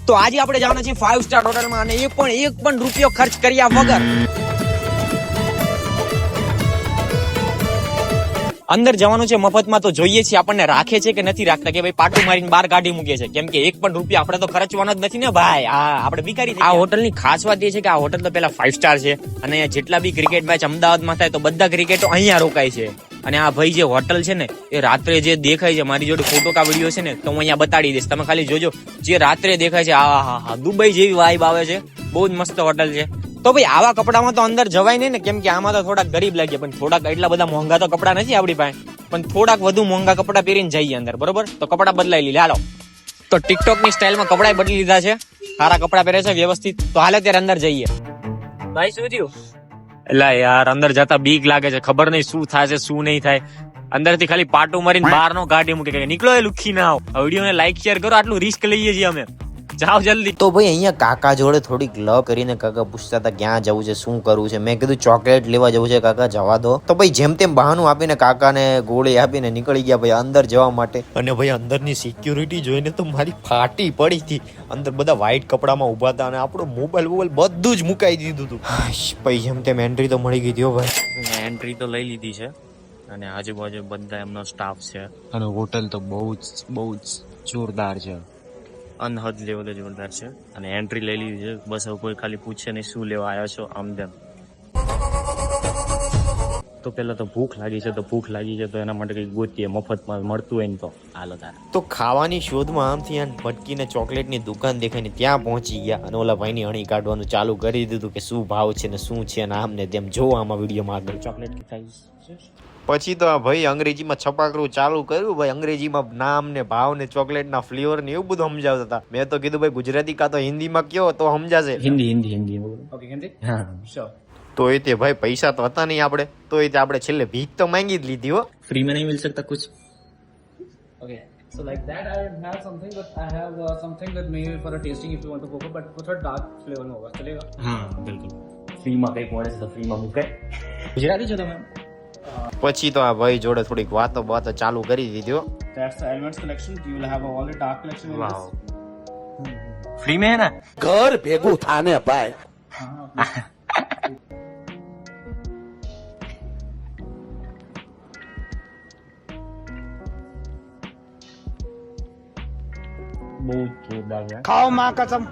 તો આજે આપણે જવાના છીએ 5 સ્ટાર હોટલમાં અને એક પણ રૂપિયો ખર્ચ કર્યા વગર. અંદર જવાનું છે મફતમાં. તો જોઈએ છીએ આપણને રાખે છે કે નથી રાખતા, કે ભાઈ પાટું મારીને બહાર કાઢી મૂકે છે. કેમ કે એક પણ રૂપિયા આપણે તો ખર્ચવાનો જ નથી ને ભાઈ. આપણે ભિખારી. આ હોટલની ખાસ વાત એ છે કે આ હોટલ તો પેલા 5 સ્ટાર છે અને જેટલા બી ક્રિકેટ મેચ અમદાવાદમાં થાય તો બધા ક્રિકેટો અહીંયા રોકાય છે. અને આ ભાઈ જે હોટલ છે ને એ રાત્રે જે દેખાય છે, મારી જોડે ફોટો કા વિડીયો છે ને તો હું અહીંયા બતાડી દઈશ, તમે ખાલી જોજો. જે રાત્રે દેખાય છે, હા દુબઈ જેવી વાઇબ આવે છે. બહુ જ મસ્ત હોટલ છે. તો ભાઈ આવા કપડામાં તો અંદર જવાય નહીં ને, કેમ કે આમાં તો થોડાક ગરીબ લાગે. પણ થોડાક એટલા બધા મોંઘા તો કપડા નથી આપણી પાસે, પણ થોડાક વધુ મોંઘા કપડા પહેરીને જઈએ અંદર, બરોબર? તો કપડા બદલાઈ લીધા. હાલો, તો ટિકટોક ની સ્ટાઇલમાં કપડા બદલી લીધા છે. સારા કપડા પહેરે છે વ્યવસ્થિત. તો હાલે ત્યારે અંદર જઈએ. ભાઈ શું થયું? એટલે યાર અંદર જતા બીક લાગે છે. ખબર નહીં શું થાય છે શું નહીં થાય. અંદર થી ખાલી પાટું મારીને બહાર નો ગાડી મૂકે. નીકળો એ લુખી ના આવો. વિડીયો ને લાઈક શેર કરો. આટલું રિસ્ક લઈએ છીએ અમે. જાઓ જલ્દી. તો ભાઈ અહીંયા કાકા જોડે થોડીક લવ કરીને કાકા પૂછતા હતા ક્યાં જવું છે, શું કરવું છે. મેં કીધું ચોકલેટ લેવા જવું છે કાકા, જવા દો. તો ભાઈ જેમ તેમ બહાનું આપીને કાકાને ગોળી આપીને નીકળી ગયા ભાઈ અંદર જવા માટે. અને ભાઈ અંદરની સિક્યુરિટી જોઈને તો મારી ફાટી પડી હતી. અંદર બધા વ્હાઈટ કપડામાં ઉભા હતા અને આપણો મોબાઈલ બધું જ મુકાઈ દીધું હતું. ભાઈ જેમ તેમ એન્ટ્રી તો મળી ગઈ હતી ભાઈ. એન્ટ્રી તો લઈ લીધી છે અને આજુબાજુ બધા એમનો સ્ટાફ છે. અને હોટલ તો બહુ જ જોરદાર છે. અનહદ લેવલે જોરદાર છે. અને એન્ટ્રી લઈ લીધી છે. બસ હવે કોઈ ખાલી પૂછે નહીં શું લેવા આવ્યા છો આમ તેમ. તો પેલા તો ભૂખ લાગી છે તો એના માટે કઈ ગોતીએ, મફતમાં મળતું હોય ને તો હાલો તાર. તો ખાવાની શોધમાં આમથી આમ ભટકીને ચોકલેટની દુકાન દેખાઈને ત્યાં પહોંચી ગયા અને ઓલા ભાઈની અણી કાઢવાનું ચાલુ કરી દીધું કે શું ભાવ છે ને શું છે ને આમ ને તેમ. જોવો આમાં વિડીયોમાં આગળ ચોકલેટ ખાઈ. પછી તો આ ભાઈ અંગ્રેજીમાં છપાકરું ચાલુ કર્યું. ભાઈ અંગ્રેજીમાં નામ ને ભાવ ને ચોકલેટ ના ફ્લેવર ને એવું બધું સમજાવતા હતા. મેં તો કીધું ભાઈ ગુજરાતી કા તો હિન્દીમાં કયો તો સમજાશે. હિન્દી. ઓકે હિન્દી. હા શ્યોર. તો એ તે ભાઈ પૈસા તો હતા નહીં આપણે, તો એ આપણે છેલ્લે ભીખ તો માંગી જ લીધી હો. ફ્રી में नहीं मिल सकता कुछ. Okay, so like that I have something, but I have something with me for a tasting if you want to go, but थोड़ा dark flavor में होगा, चलेगा? હા બિલકુલ. ફ્રીમાં કઈક મળે તો ફ્રીમાં મુકાય. गुजराती છો તમે? પછી તો આ ભાઈ જોડે થોડીક વાતો ચાલુ કરી દીધી હો. That's the Elements collection. You will have all the dark collection in વાવ. this. ફ્રી में है ना? ઘર ભેગું થાને ભાઈ. બહુ જોરદાર છે. ખાઓ માં કસમ.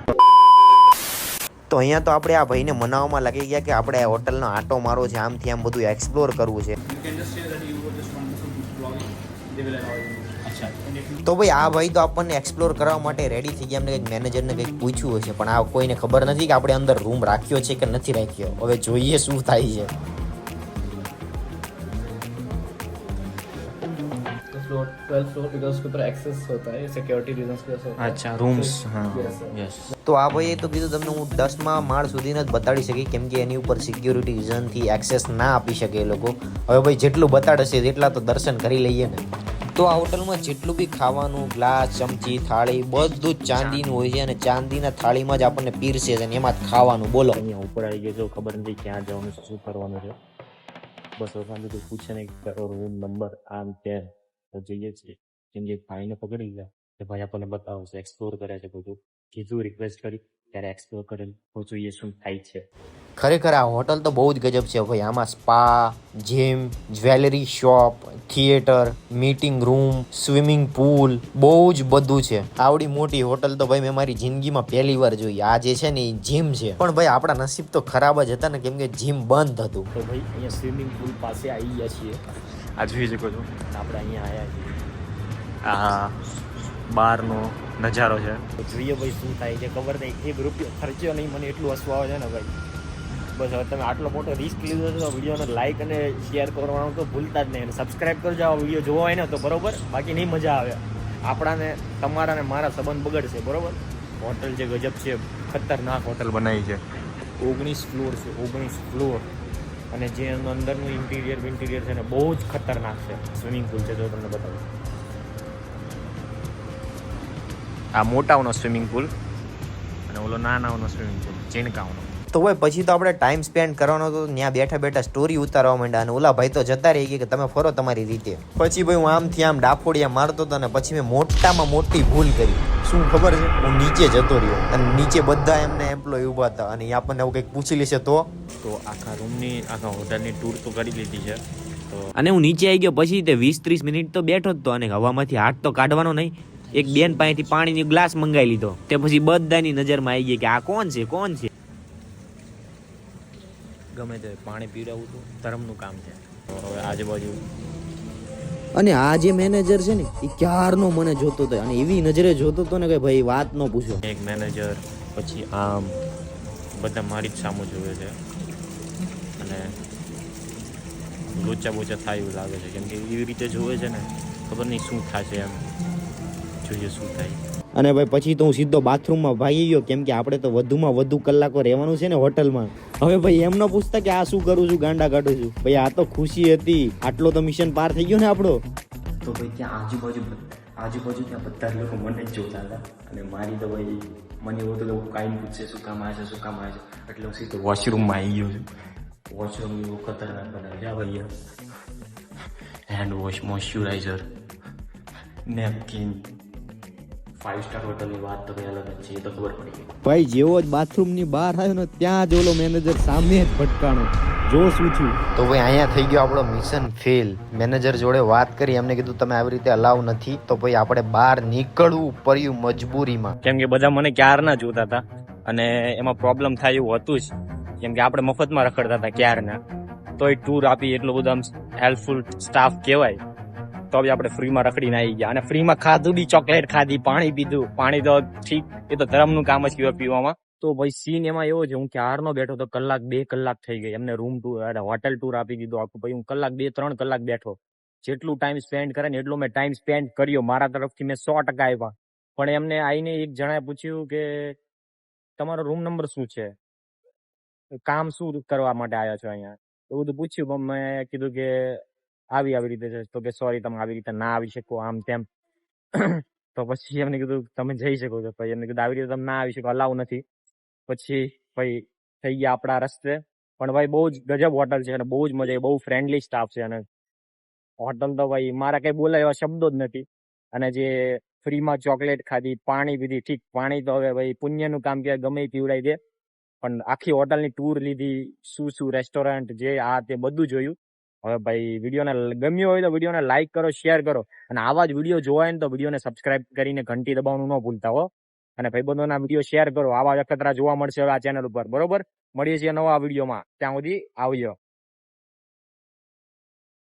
તો અહીંયા તો આપણે આ ભાઈને મનાવવામાં લાગી ગયા કે આપણે આ હોટલનો આટો મારો છે, આમથી આમ બધું એક્સપ્લોર કરવું છે. You can just say that you were just wanting some vlogging. They will allow you. अच्छा. And if you તો ભાઈ આ ભાઈ તો આપણને એક્સપ્લોર કરવા માટે રેડી થઈ ગયા. અમને કંઈક મેનેજરને કંઈક પૂછ્યું હશે, પણ આ કોઈને ખબર નથી કે આપણે અંદર રૂમ રાખ્યો છે કે નથી રાખ્યો. હવે જોઈએ શું થાય છે. floor 12th floor because उसके ऊपर एक्सेस होता है सिक्योरिटी रीजंस के वजह से. અચ્છા રૂમ્સ. હા યસ. તો આ ભાઈએ તો કીધું તમને હું 10મા માળ સુધીને જ બતાડી શકી, કેમ કે એની ઉપર સિક્યોરિટી રીઝનથી એક્સેસ ના આપી શકે એ લોકો. હવે ભાઈ જેટલું બતાડશે એટલા તો દર્શન કરી લઈએ ને. તો આ હોટલમાં જેટલું બી ખાવાનું, ગ્લાસ, ચમચી, થાળી બધું જ ચાંદીનું હોય છે અને ચાંદીના થાળીમાં જ આપણને પીરસે છે અને એમાં જ ખાવાનું. બોલો અહીંયા ઉપર આવી ગયો છો, ખબર નથી ક્યાં જવાનું છે, શું કરવાનું છે. બસ હવે કોઈ પૂછે નહીં કરો રૂમ નંબર આમ તેમ. તો જઈએ છીએ. કેમ કે ભાઈને પકડી ગયા કે ભાઈ આપણને બતાવો છે, એક્સપ્લોર કરે છે બધું. કીધું રિક્વેસ્ટ કરી ત્યારે એક્સપ્લોર કરેલ. તો જોઈએ શું થાય છે. ખરેખર આ હોટલ તો બહુ જ ગજબ છે ભાઈ. આમાં spa, gym, jewellery shop, theatre, meeting room, swimming pool, બહુ જ બધું છે. આવડી મોટી હોટલ તો ભાઈ મેં મારી જિંદગીમાં પહેલી વાર જોઈ. આ જે છે ને એ જીમ છે, પણ ભાઈ આપણા નસીબ તો ખરાબ જ હતા ને, કેમ કે જીમ બંધ હતું. તો ભાઈ અહીંયા સ્વિમિંગ પુલ પાસે આવી ગયા છીએ. આ જોઈ શકો છો આપણે અહીંયા આવ્યા છીએ. આ બહારનો નજારો છે. તો જોઈએ ભાઈ શું થાય છે. ખબર નહીં, 1 રૂપિયો ખર્ચ્યો નહીં, મને એટલું હસવું આવે છે ને ભાઈ. બસ હવે તમે આટલો મોટો રિસ્ક લીધો છે તો વિડીયોને લાઈક અને શેર કરવાનું તો ભૂલતા જ નહીં. અને સબસ્ક્રાઈબ કરજો. આ વિડીયો જોવો હોય ને તો બરોબર, બાકી નહીં મજા આવે. આપણાને તમારા ને મારા સંબંધ બગડશે, બરોબર. હોટલ જે ગજબ છે, ખતરનાક હોટલ બનાવી છે. 19 ફ્લોર છે, 19 ફ્લોર. અને જે અંદરનું ઇન્ટિરિયર છે ને બહુ જ ખતરનાક છે. સ્વિમિંગ પુલ છે, જો તમને બતાવું. આ મોટાઓનો સ્વિમિંગ પુલ અને ઓલો નાનાઓનો સ્વિમિંગ પુલ ચીણકાઓનો. તો ભાઈ પછી તો આપણે ટાઈમ સ્પેન્ડ કરવાનો હતો. ત્યાં બેઠા સ્ટોરી ઉતારવા માંડ્યા અને ઓલા ભાઈ તો જતા રહી ગયા કે તમે ફરો તમારી રીતે. પછી ભાઈ હું આમથી આમ ડાફોડિયા મારતો હતો અને પછી મેં મોટામાં મોટી ભૂલ કરી. શું ખબર છે, હું નીચે જતો રહ્યો અને નીચે બધા એમને એમ્પ્લોય ઊભા હતા અને એ આપણને એવું કંઈક પૂછી લેશે તો આખા રૂમની આખા હોટલની ટૂર તો કરી લીધી છે. તો અને હું નીચે આવી ગયો પછી તે 20-30 મિનિટ તો બેઠો જ તો અને હવામાંથી હાથ તો કાઢવાનો નહીં. એક બેન પાસેથી પાણીની ગ્લાસ મંગાવી લીધો તે પછી બધાની નજરમાં આવી ગઈ કે આ કોણ છે કોણ છે. ગમે તે પાણી પીવડાવું તો ધર્મનું કામ છે. તો હવે આજુબાજુ અને આ જે મેનેજર છે ને એ ક્યારનો મને જોતો હતો અને એવી નજરે જોતો હતો ને કે ભાઈ વાત ન પૂછો. એક મેનેજર પછી આમ બધા મારી જ સામું જોવે છે અને લોચા બોચા થાય એવું લાગે છે, કેમ કે એવી રીતે જોવે છે ને ખબર નહીં શું થશે, એમ જોઈએ શું થાય. અને ભાઈ પછી તો હું સીધો બાથરૂમમાં ભાગી ગયો કેમ કે આપણે તો વધુમાં વધુ કલાકો રહેવાનું છે ને હોટલમાં. હવે ભાઈ એમ ન પૂછતા કે આ શું કરું છું, ગાંડા કાઢું છું. ભાઈ આ તો ખુશી હતી, આટલો તો મિશન પાર થઈ ગયો ને આપણો. તો ભાઈ ત્યાં આજુબાજુ ત્યાં બધા લોકો મને જ જોતા હતા અને મારી તો ભાઈ મને એવું હતું કે કાંઈ પૂછશે શું કામ આવે છે એટલે હું સીધો વોશરૂમમાં આવી ગયો છું. વોશરૂમ એવું ખતરનાક બનાવ્યા ભાઈ, hand wash, moisturiser, napkin. 5 star હોટલની વાત તો કઈ અલગ જ છે, એ તો ખબર પડી ગઈ. ભાઈ જેવો જ બાથરૂમની બહાર આવ્યો ને ત્યાં જ ઓલો મેનેજર સામે જ ભટકાણો. જો શું થયું. તો ભાઈ અહીંયા થઈ ગયો આપણો મિશન ફેલ. મેનેજર જોડે વાત કરી, એમને કીધું તમે આવી રીતે અલાવ નથી, તો ભાઈ આપણે બહાર નીકળવું પડ્યું મજબૂરીમાં. કેમ કે બધા મને ક્યારના જોતા હતા અને એમાં પ્રોબ્લેમ થાય એવું હતું જ, કેમ કે આપણે મફતમાં રખડતા હતા ક્યારના. તો એ ટૂર આપી એટલો બધો આમ હેલ્પફુલ સ્ટાફ કહેવાય, તો બી આપણે ફ્રીમાં રખડીને આવી ગયા અને ફ્રીમાં ખાધું બી, ચોકલેટ ખાધી, પાણી પીધું. પાણી તો ઠીક, એ તો ધર્મનું કામ જ કહેવાય પીવામાં. તો ભાઈ સીન એમાં એવો છે, હું ક્યારનો બેઠો તો 1-2 કલાક થઈ ગઈ. એમને રૂમ ટૂર, હોટેલ ટૂર આપી દીધું આખું. ભાઈ હું 2-3 કલાક બેઠો. જેટલું ટાઈમ સ્પેન્ડ કરે ને એટલો મેં ટાઈમ સ્પેન્ડ કર્યો. મારા તરફથી મેં 100% આપ્યા. પણ એમને આવીને એક જણાએ પૂછ્યું કે તમારો રૂમ નંબર શું છે, કામ શું કરવા માટે આવ્યા છો અહીંયા, એવું બધું પૂછ્યું. પણ મેં કીધું કે આવી રીતે છે. તો કે સોરી તમે આવી રીતે ના આવી શકો, આમ તેમ. તો પછી એમને કીધું તમે જઈ શકો છો. પછી એમને કીધું આવી રીતે તમે ના આવી શકો, અલાવ નથી. પછી ભાઈ થઈ ગયા આપણા રસ્તે. પણ ભાઈ બહુ જ ગજબ હોટલ છે અને બહુ જ મજા આવી, બહુ ફ્રેન્ડલી સ્ટાફ છે અને હોટલ તો ભાઈ મારા કઈ બોલાય એવા શબ્દો જ નથી. અને જે ફ્રીમાં ચોકલેટ ખાધી, પાણી પીધી, ઠીક પાણી તો હવે ભાઈ પુણ્યનું કામ કહેવાય, ગમે એ પીવડાવી દે. પણ આખી હોટલની ટૂર લીધી, શું રેસ્ટોરન્ટ, જે આ તે બધું જોયું. હવે ભાઈ વિડીયોને ગમ્યો હોય તો વિડીયોને લાઈક કરો, શેર કરો અને આવા જ વિડીયો જોવા હોય ને તો વિડીયોને સબસ્ક્રાઇબ કરીને ઘંટી દબાવવાનું ન ભૂલતા હો. અને ભાઈબંધોના વિડીયો શેર કરો. આવા અખતરા જોવા મળશે હવે આ ચેનલ ઉપર. બરોબર, મળીએ છીએ નવા વિડીયોમાં. ત્યાં સુધી આવજો.